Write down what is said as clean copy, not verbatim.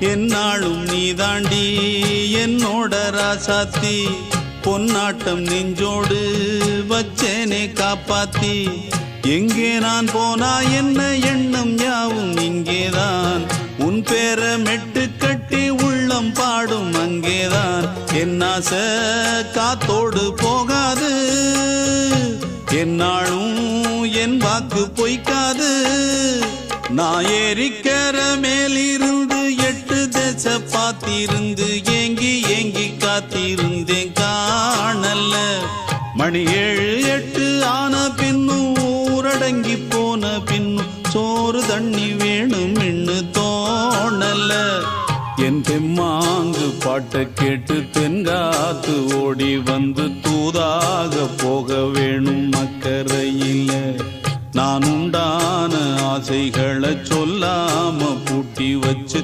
என்னாலும் நீ தாண்டி என்னோட ராசாத்தி பொன்னாட்டம் நெஞ்சோடு வச்சேனே காப்பாத்தி எங்கே நான் போனா என்ன எண்ணம் யாவும் இங்கேதான் உன் பேர மெட்டு கட்டி உள்ளம் பாடும் அங்கேதான் என் ஆசை காத்தோடு போகாது என்னாலும் என் வாக்கு பொய்க்காது நான் ஏறிக்கிற மேலிருந்து 8 தேச பார்த்திருந்து ஏங்கி ஏங்கி காத்திருந்தேன் காணல மணி 7 8 ஆன பின்னும் ஊரடங்கி போன பின்னும் சோறு தண்ணி வேணும் இன்னு தோணல என் தெம்மாங்கு பாட்டை கேட்டு தென்காத்து ஓடி வந்து தூதாக போக வேணும் அக்கறையில நான் உண்டான ஆசைகளை சொல்லாம பூட்டி வச்சு